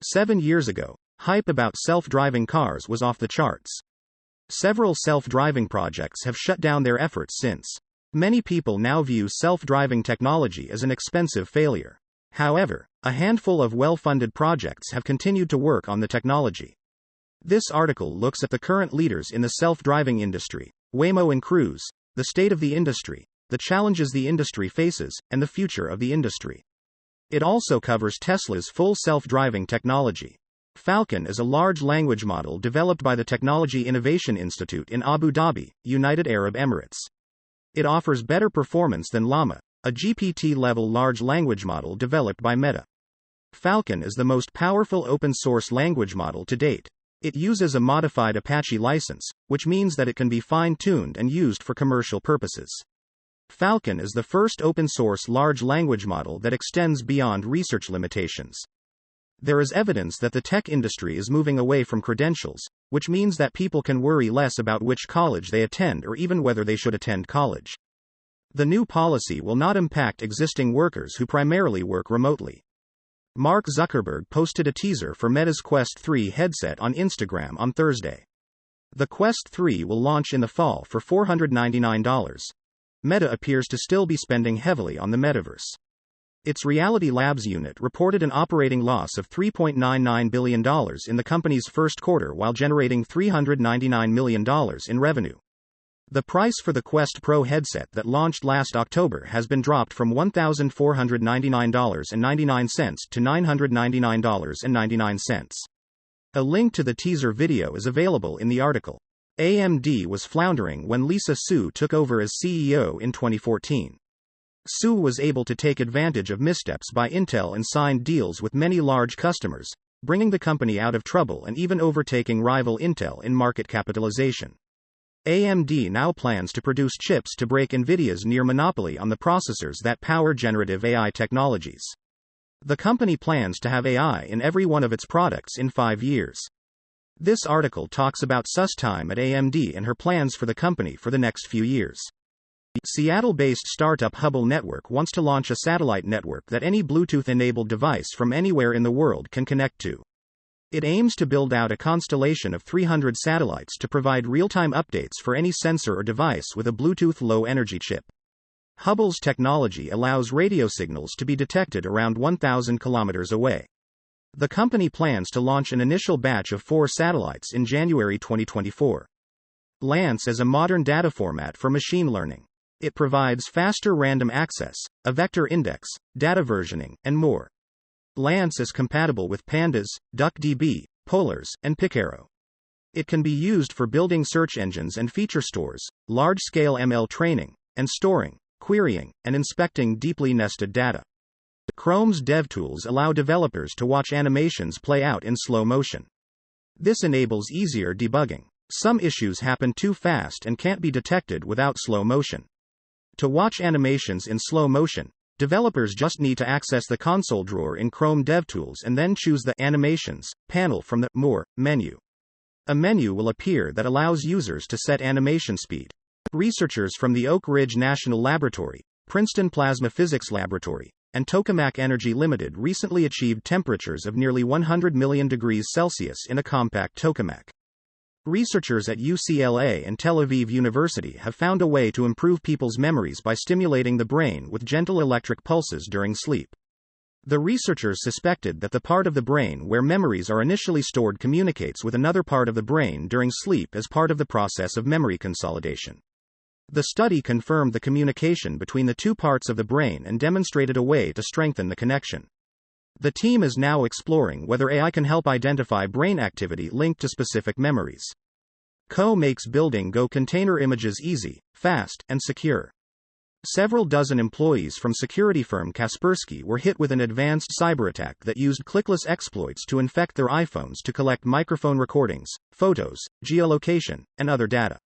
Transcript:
7 years ago, hype about self-driving cars was off the charts. Several self-driving projects have shut down their efforts since. Many people now view self-driving technology as an expensive failure. However, a handful of well-funded projects have continued to work on the technology. This article looks at the current leaders in the self-driving industry, Waymo and Cruise, the state of the industry, the challenges the industry faces, and the future of the industry. It also covers Tesla's full self-driving technology. Falcon is a large language model developed by the Technology Innovation Institute in Abu Dhabi, United Arab Emirates. It offers better performance than Llama, a GPT-level large language model developed by Meta. Falcon is the most powerful open-source language model to date. It uses a modified Apache license, which means that it can be fine-tuned and used for commercial purposes. Falcon is the first open-source large language model that extends beyond research limitations. There is evidence that the tech industry is moving away from credentials, which means that people can worry less about which college they attend or even whether they should attend college. The new policy will not impact existing workers who primarily work remotely. Mark Zuckerberg posted a teaser for Meta's Quest 3 headset on Instagram on Thursday. The Quest 3 will launch in the fall for $499. Meta appears to still be spending heavily on the metaverse. Its Reality Labs unit reported an operating loss of $3.99 billion in the company's first quarter while generating $399 million in revenue. The price for the Quest Pro headset that launched last October has been dropped from $1,499.99 to $999.99. A link to the teaser video is available in the article. AMD was floundering when Lisa Su took over as CEO in 2014. Su was able to take advantage of missteps by Intel and signed deals with many large customers, bringing the company out of trouble and even overtaking rival Intel in market capitalization. AMD now plans to produce chips to break Nvidia's near monopoly on the processors that power generative AI technologies. The company plans to have AI in every one of its products in 5 years. This article talks about Su's time at AMD and her plans for the company for the next few years. Seattle-based startup Hubble Network wants to launch a satellite network that any Bluetooth-enabled device from anywhere in the world can connect to. It aims to build out a constellation of 300 satellites to provide real-time updates for any sensor or device with a Bluetooth low-energy chip. Hubble's technology allows radio signals to be detected around 1,000 kilometers away. The company plans to launch an initial batch of 4 satellites in January 2024. Lance is a modern data format for machine learning. It provides faster random access, a vector index, data versioning, and more. Lance is compatible with Pandas, DuckDB, Polars, and Picaro. It can be used for building search engines and feature stores, large-scale ML training, and storing, querying, and inspecting deeply nested data. Chromes DevTools allow developers to watch animations play out in slow motion. This enables easier debugging. Some issues happen too fast and can't be detected without slow motion. To watch animations in slow motion, developers just need to access the console drawer in Chrome DevTools and then choose the Animations panel from the More menu. A menu will appear that allows users to set animation speed. Researchers from the Oak Ridge National Laboratory, Princeton Plasma Physics Laboratory, and Tokamak Energy Limited recently achieved temperatures of nearly 100 million degrees Celsius in a compact tokamak. Researchers at UCLA and Tel Aviv University have found a way to improve people's memories by stimulating the brain with gentle electric pulses during sleep. The researchers suspected that the part of the brain where memories are initially stored communicates with another part of the brain during sleep as part of the process of memory consolidation. The study confirmed the communication between the two parts of the brain and demonstrated a way to strengthen the connection. The team is now exploring whether AI can help identify brain activity linked to specific memories. makes building Go container images easy, fast, and secure. Several dozen employees from security firm Kaspersky were hit with an advanced cyberattack that used Clickless exploits to infect their iPhones to collect microphone recordings, photos, geolocation, and other data.